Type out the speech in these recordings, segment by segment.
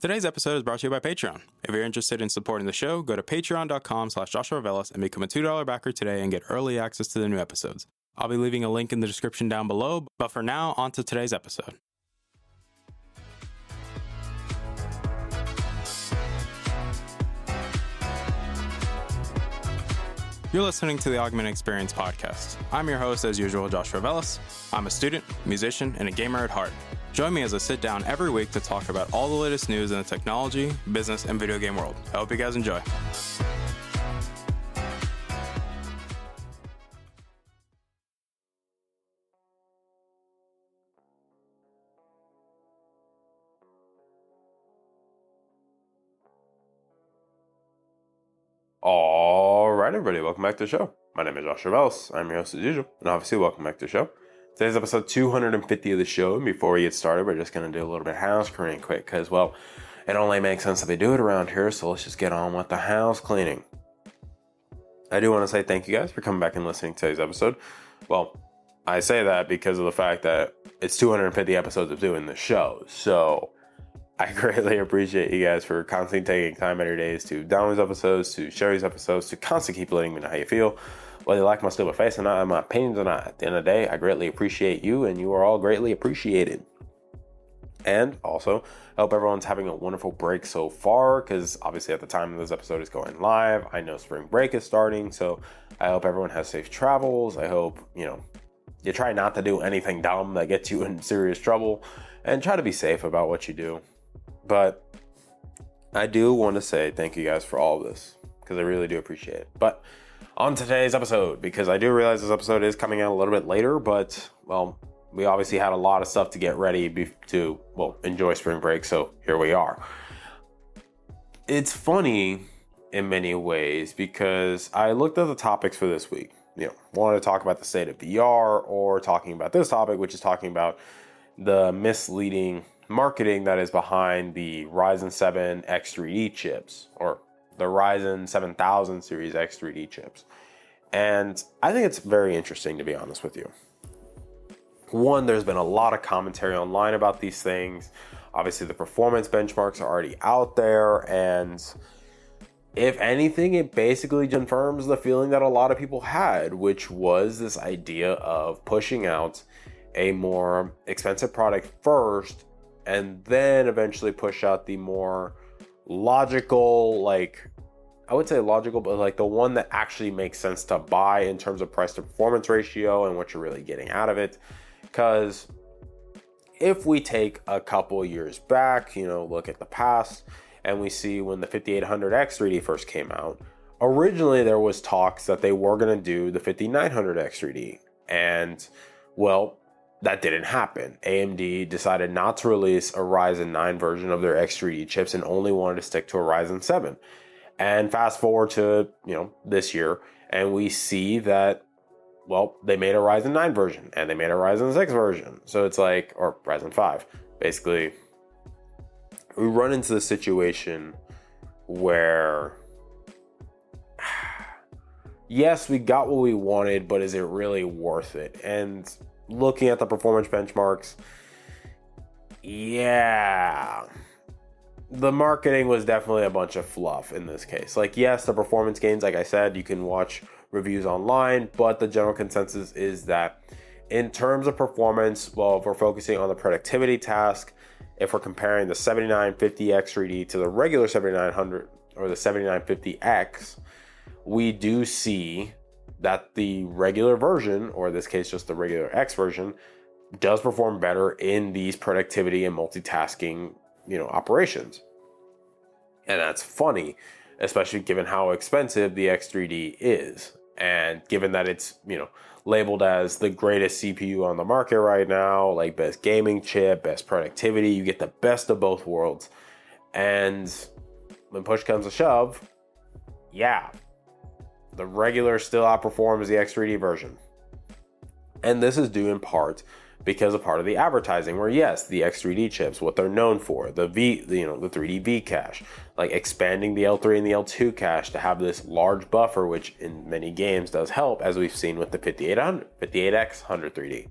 Today's episode is brought to you by Patreon. If you're interested in supporting the show, go to patreon.com/JoshuaVelas and become a $2 backer today and get early access to the new episodes. I'll be leaving a link in the description down below, but for now, on to today's episode. You're listening to the Augmented Experience podcast. I'm your host, as usual, Joshua Velas. I'm a student, musician, and a gamer at heart. Join me as I sit down every week to talk about all the latest news in the technology, business, and video game world. I hope you guys enjoy. Alright everybody, welcome back to the show. My name is Joshua Velas. I'm your host as usual, and obviously welcome back to the show. Today's episode 250 of the show, and before we get started, we're just going to do a little bit of house cleaning quick, because, well, it only makes sense if they do it around here, so let's just get on with the house cleaning. I do want to say thank you guys for coming back and listening to today's episode. Well, I say that because of the fact that it's 250 episodes of doing the show, so I greatly appreciate you guys for constantly taking time out of your days to download these episodes, to share these episodes, to constantly keep letting me know how you feel. Whether you like my stupid face or not, my opinions or not, at the end of the day, I greatly appreciate you, and you are all greatly appreciated. And also, I hope everyone's having a wonderful break so far, because obviously at the time this episode is going live, I know spring break is starting, so I hope everyone has safe travels. I hope, you try not to do anything dumb that gets you in serious trouble, and try to be safe about what you do. But I do want to say thank you guys for all of this, because I really do appreciate it. But on today's episode, because I do realize this episode is coming out a little bit later, but, well, we obviously had a lot of stuff to get ready to enjoy spring break, so here we are. It's funny in many ways, because I looked at the topics for this week. Wanted to talk about the state of VR, or talking about this topic, which is talking about the misleading marketing that is behind the Ryzen 7 X3D chips, or the Ryzen 7000 series X3D chips. And I think it's very interesting, to be honest with you. One, there's been a lot of commentary online about these things. Obviously, the performance benchmarks are already out there, and if anything, it basically confirms the feeling that a lot of people had, which was this idea of pushing out a more expensive product first, and then eventually push out the more logical, I would say logical, but the one that actually makes sense to buy in terms of price to performance ratio and what you're really getting out of it. Because if we take a couple years back, look at the past, and we see when the 5800X 3D first came out, originally there was talks that they were going to do the 5900X 3D, and well, that didn't happen. AMD decided not to release a Ryzen 9 version of their X3D chips and only wanted to stick to a Ryzen 7. And fast forward to, this year, and we see that, they made a Ryzen 9 version, and they made a Ryzen 6 version. So it's or Ryzen 5. Basically, we run into the situation where, yes, we got what we wanted, but is it really worth it? And looking at the performance benchmarks, yeah, the marketing was definitely a bunch of fluff in this case. Yes, the performance gains, like I said, you can watch reviews online, but the general consensus is that in terms of performance, if we're focusing on the productivity task, if we're comparing the 7950X 3D to the regular 7900 or the 7950X, we do see that the regular version, or in this case just the regular X version, does perform better in these productivity and multitasking, operations. And that's funny, especially given how expensive the X3D is. And given that it's, labeled as the greatest CPU on the market right now, best gaming chip, best productivity, you get the best of both worlds. And when push comes to shove, yeah, the regular still outperforms the X3D version. And this is due in part because of part of the advertising, where yes, the X3D chips, what they're known for, the 3D V cache, expanding the L3 and the L2 cache to have this large buffer, which in many games does help, as we've seen with the 58X 100 3D.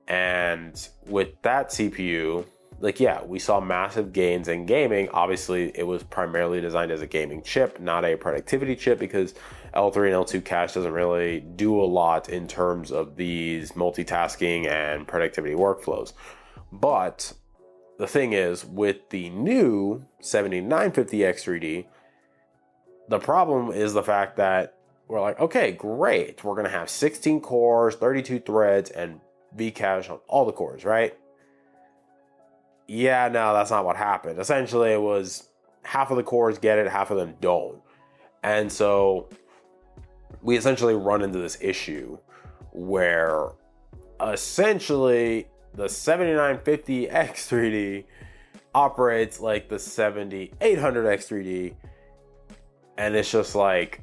And with that CPU, like, yeah, we saw massive gains in gaming. Obviously, it was primarily designed as a gaming chip, not a productivity chip, because L3 and L2 cache doesn't really do a lot in terms of these multitasking and productivity workflows. But the thing is, with the new 7950X3D, the problem is the fact that we're like, okay, great. We're going to have 16 cores, 32 threads, and Vcache on all the cores, right? Yeah, no, that's not what happened. Essentially, it was half of the cores get it, half of them don't. And so we essentially run into this issue where essentially the 7950X3D operates like the 7800X3D. And it's just like,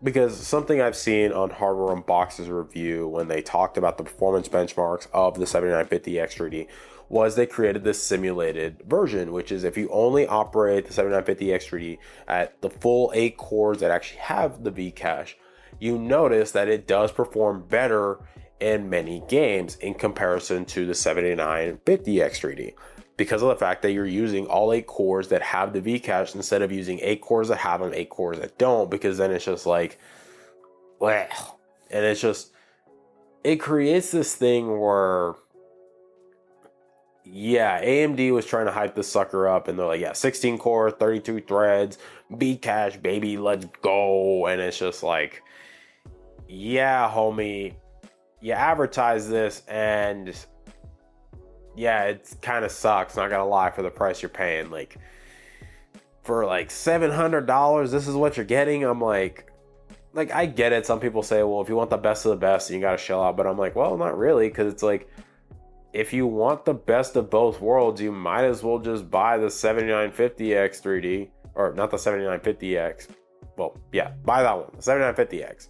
Because something I've seen on Hardware Unbox's review when they talked about the performance benchmarks of the 7950X3D was they created this simulated version, which is if you only operate the 7950X3D at the full 8 cores that actually have the Vcache, you notice that it does perform better in many games in comparison to the 7950X3D. Because of the fact that you're using all 8 cores that have the Vcache instead of using 8 cores that have them, 8 cores that don't, because then it's just like, well, and it's just, it creates this thing where, yeah, AMD was trying to hype this sucker up, and they're like, yeah, 16 cores, 32 threads, Vcache, baby, let's go. And it's just like, yeah, homie, you advertise this, and yeah, it kind of sucks, not gonna lie, for the price you're paying. Like, for like $700, this is what you're getting. I'm like, I get it. Some people say, well, if you want the best of the best, you gotta shell out. But I'm like, well, not really, because it's like, if you want the best of both worlds, you might as well just buy the 7950X 3D, or not the 7950X. Well, yeah, buy that one, the 7950X.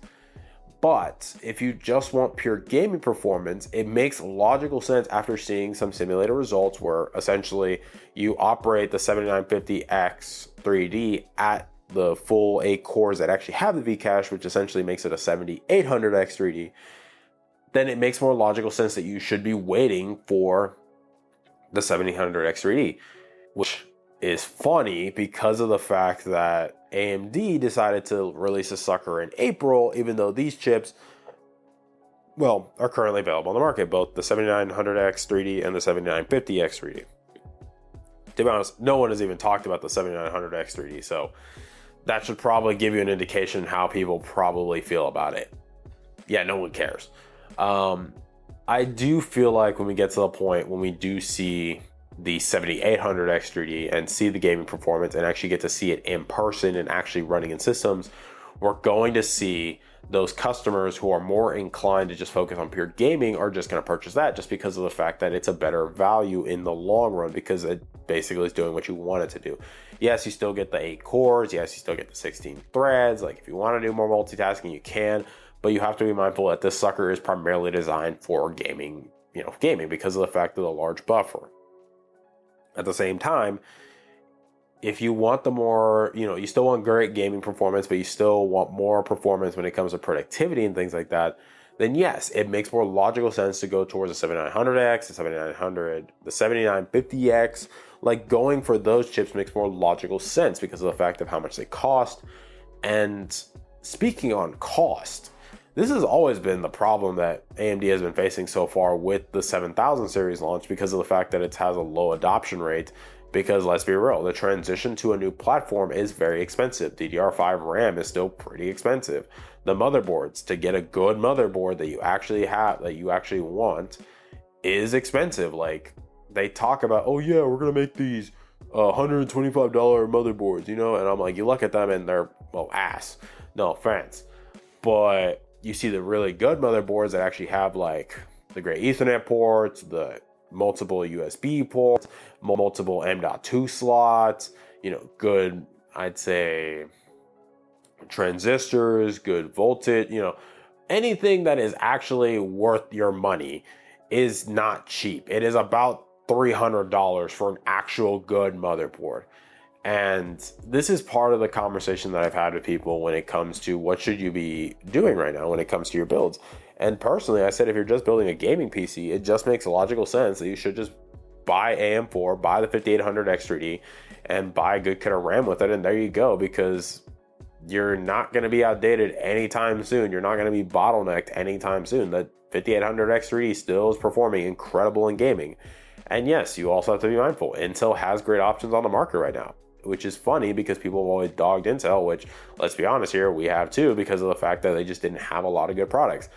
But if you just want pure gaming performance, it makes logical sense after seeing some simulated results where essentially you operate the 7950X 3D at the full 8 cores that actually have the Vcache, which essentially makes it a 7800X 3D. Then it makes more logical sense that you should be waiting for the 7800X 3D, which is funny because of the fact that AMD decided to release a sucker in April, even though these chips, well, are currently available on the market, both the 7900X 3D and the 7950X 3D. To be honest, no one has even talked about the 7900X 3D, so that should probably give you an indication how people probably feel about it. Yeah, no one cares. I do feel like when we get to the point when we do see the 7800X 3D and see the gaming performance and actually get to see it in person and actually running in systems, we're going to see those customers who are more inclined to just focus on pure gaming are just going to purchase that just because of the fact that it's a better value in the long run, because it basically is doing what you want it to do. Yes, you still get the 8 cores. Yes, you still get the 16 threads. Like, if you want to do more multitasking, you can, but you have to be mindful that this sucker is primarily designed for gaming, because of the fact of the large buffer. At the same time, if you want the more, you still want great gaming performance, but you still want more performance when it comes to productivity and things like that, then yes, it makes more logical sense to go towards the 7900X, the 7900, the 7950X. Like, going for those chips makes more logical sense because of the fact of how much they cost. And speaking on cost, this has always been the problem that AMD has been facing so far with the 7000 series launch, because of the fact that it has a low adoption rate. Because let's be real, the transition to a new platform is very expensive. DDR5 RAM is still pretty expensive. The motherboards, to get a good motherboard that you actually have, that you actually want, is expensive. Like, they talk about, oh yeah, we're going to make these $125 motherboards, and I'm like, you look at them and they're, well, ass. No offense. But you see the really good motherboards that actually have like the great Ethernet ports, the multiple USB ports, multiple M.2 slots, good, I'd say, transistors, good voltage, anything that is actually worth your money is not cheap. It is about $300 for an actual good motherboard. And this is part of the conversation that I've had with people when it comes to what should you be doing right now when it comes to your builds. And personally, I said if you're just building a gaming PC, it just makes logical sense that you should just buy AM4, buy the 5800X3D, and buy a good kit of RAM with it, and there you go, because you're not going to be outdated anytime soon. You're not going to be bottlenecked anytime soon. The 5800X3D still is performing incredible in gaming. And yes, you also have to be mindful. Intel has great options on the market right now, which is funny because people have always dogged Intel, which, let's be honest here, we have too, because of the fact that they just didn't have a lot of good products.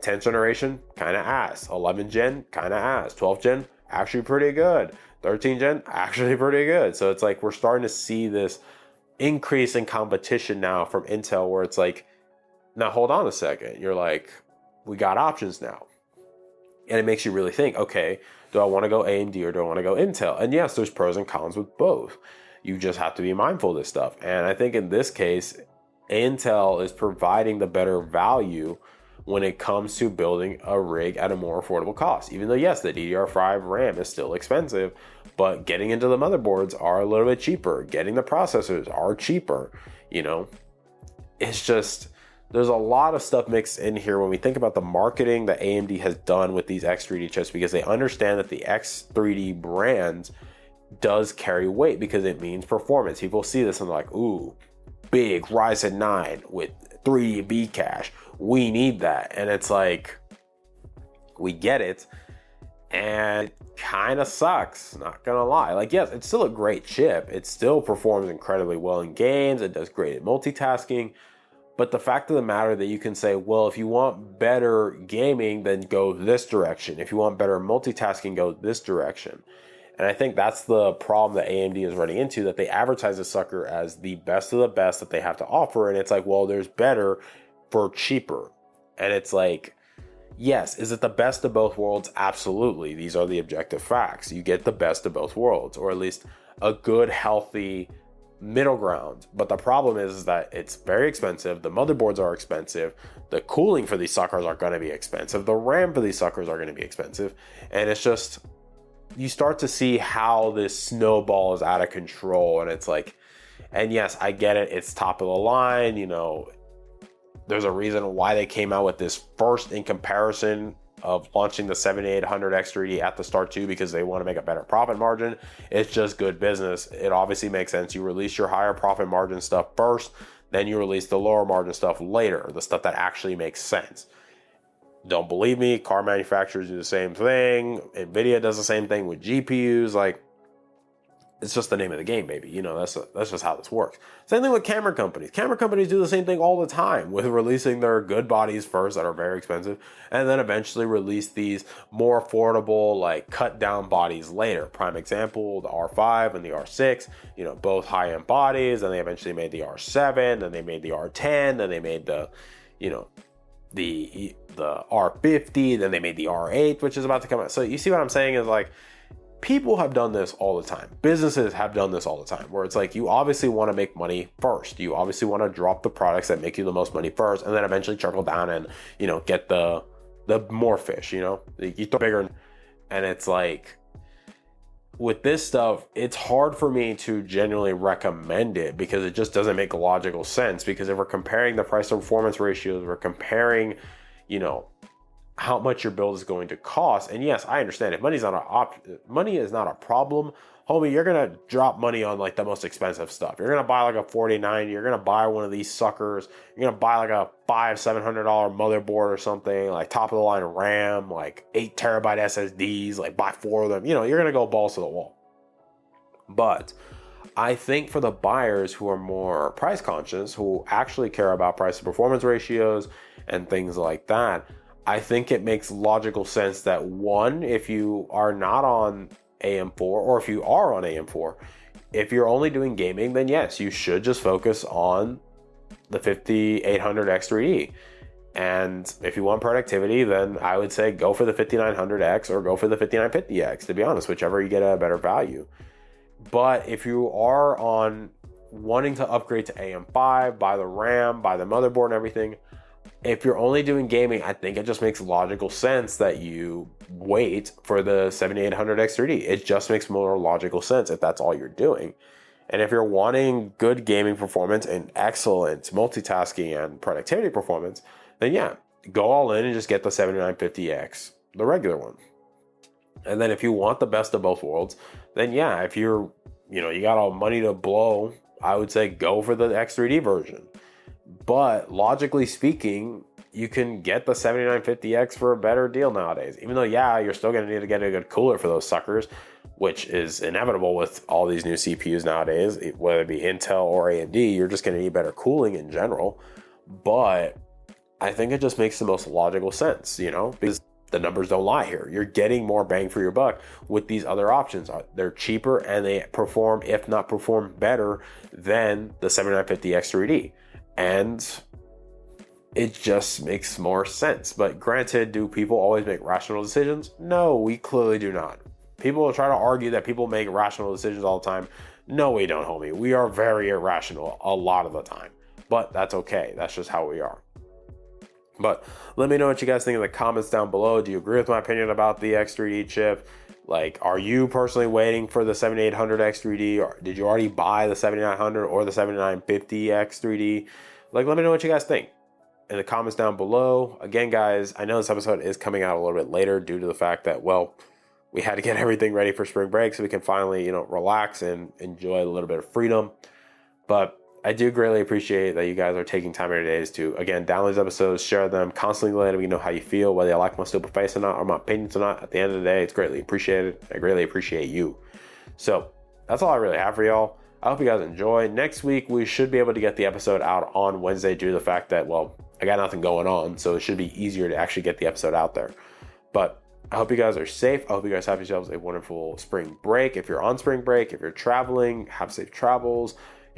10th generation, kind of ass. 11th gen, kind of ass. 12th gen, actually pretty good. 13th gen, actually pretty good. So it's like we're starting to see this increase in competition now from Intel, where it's like, now hold on a second. You're like, we got options now. And it makes you really think, okay, do I want to go AMD or do I want to go Intel? And yes, there's pros and cons with both. You just have to be mindful of this stuff. And I think in this case, Intel is providing the better value when it comes to building a rig at a more affordable cost. Even though, yes, the DDR5 RAM is still expensive, but getting into the motherboards are a little bit cheaper. Getting the processors are cheaper. You know, it's just, there's a lot of stuff mixed in here when we think about the marketing that AMD has done with these X3D chips, because they understand that the X3D brand does carry weight because it means performance. People see this and they're like, ooh, big Ryzen 9 with 3D V cache. We need that. And it's like, we get it. And it kind of sucks, not gonna lie. Like, yes, it's still a great chip. It still performs incredibly well in games. It does great at multitasking. But the fact of the matter that you can say, well, if you want better gaming, then go this direction. If you want better multitasking, go this direction. And I think that's the problem that AMD is running into, that they advertise this sucker as the best of the best that they have to offer. And it's like, well, there's better for cheaper. And it's like, yes, is it the best of both worlds? Absolutely. These are the objective facts. You get the best of both worlds, or at least a good, healthy middle ground. But the problem is that it's very expensive. The motherboards are expensive. The cooling for these suckers are going to be expensive. The RAM for these suckers are going to be expensive. And it's just, you start to see how this snowball is out of control. And it's like, and yes, I get it. It's top of the line. You know, there's a reason why they came out with this first in comparison of launching the 7800X3D at the start too, because they want to make a better profit margin. It's just good business. It obviously makes sense. You release your higher profit margin stuff first, then you release the lower margin stuff later, the stuff that actually makes sense. Don't believe me, car manufacturers do the same thing. NVIDIA does the same thing with GPUs. Like, it's just the name of the game, baby. You know, that's just how this works. Same thing with camera companies. Camera companies do the same thing all the time with releasing their good bodies first that are very expensive, and then eventually release these more affordable, like cut down bodies later. Prime example, the R5 and the R6, you know, both high-end bodies, and they eventually made the R7, then they made the R10, then they made the, you know, the R50, then they made the R8, which is about to come out. So you see what I'm saying is, like, people have done this all the time. Businesses have done this all the time, where it's like, you obviously want to make money first. You obviously want to drop the products that make you the most money first, and then eventually trickle down and, you know, get the more fish, you know, you throw bigger. And it's like, with this stuff, it's hard for me to genuinely recommend it because it just doesn't make logical sense. Because if we're comparing the price to performance ratios, we're comparing, you know, how much your build is going to cost. And yes, I understand if money is not a problem, homie, you're going to drop money on like the most expensive stuff. You're going to buy like a 4090, you're going to buy one of these suckers, you're going to buy like a $700 motherboard or something, like top of the line RAM, like 8 terabyte SSDs, like buy 4 of them, you know, you're going to go balls to the wall. But I think for the buyers who are more price conscious, who actually care about price to performance ratios and things like that, I think it makes logical sense that, one, if you are not on AM4, or if you are on AM4, if you're only doing gaming, then yes, you should just focus on the 5800X3D. And if you want productivity, then I would say go for the 5900X or go for the 5950X, to be honest, whichever you get a better value. But if you are on wanting to upgrade to AM5, buy the RAM, buy the motherboard and everything, if you're only doing gaming, I think it just makes logical sense that you wait for the 7800X3D. It just makes more logical sense if that's all you're doing. And if you're wanting good gaming performance and excellent multitasking and productivity performance, then yeah, go all in and just get the 7950X, the regular one. And then if you want the best of both worlds, then yeah, if you're, you got all money to blow, I would say go for the X3D version. But logically speaking, you can get the 7950X for a better deal nowadays. Even though, yeah, you're still going to need to get a good cooler for those suckers, which is inevitable with all these new CPUs nowadays, whether it be Intel or AMD, you're just going to need better cooling in general. But I think it just makes the most logical sense, because the numbers don't lie here. You're getting more bang for your buck with these other options. They're cheaper and they perform, if not perform better than the 7950X3D. And it just makes more sense. But granted, do people always make rational decisions? No, we clearly do not. People will try to argue that people make rational decisions all the time. No, we don't, homie. We are very irrational a lot of the time. But that's okay. That's just how we are. But let me know what you guys think in the comments down below. Do you agree with my opinion about the X3D chip? Like, are you personally waiting for the 7800 X3D? Or did you already buy the 7900 or the 7950 X3D? Like, let me know what you guys think in the comments down below. Again, guys, I know this episode is coming out a little bit later due to the fact that, well, we had to get everything ready for spring break so we can finally, relax and enjoy a little bit of freedom. But I do greatly appreciate that you guys are taking time in your days to, again, download these episodes, share them, constantly letting me know how you feel, whether you like my stupid face or not, or my opinions or not. At the end of the day, it's greatly appreciated. I greatly appreciate you. So that's all I really have for y'all. I hope you guys enjoy. Next week, we should be able to get the episode out on Wednesday due to the fact that, well, I got nothing going on, so it should be easier to actually get the episode out there. But I hope you guys are safe. I hope you guys have yourselves a wonderful spring break. If you're on spring break, if you're traveling, have safe travels.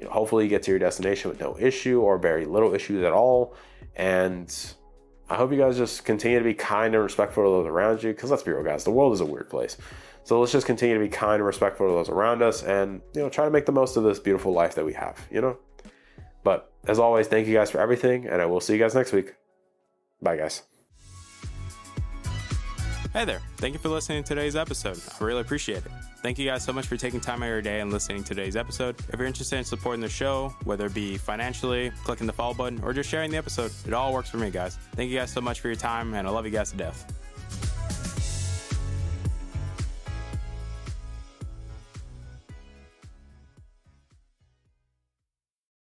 Hopefully you get to your destination with no issue or very little issues at all. And I hope you guys just continue to be kind and respectful to those around you, because let's be real, guys, the world is a weird place. So let's just continue to be kind and respectful to those around us and, try to make the most of this beautiful life that we have, But as always, thank you guys for everything, and I will see you guys next week. Bye, guys. Hey there. Thank you for listening to today's episode. I really appreciate it. Thank you guys so much for taking time out of your day and listening to today's episode. If you're interested in supporting the show, whether it be financially, clicking the follow button, or just sharing the episode, it all works for me, guys. Thank you guys so much for your time, and I love you guys to death.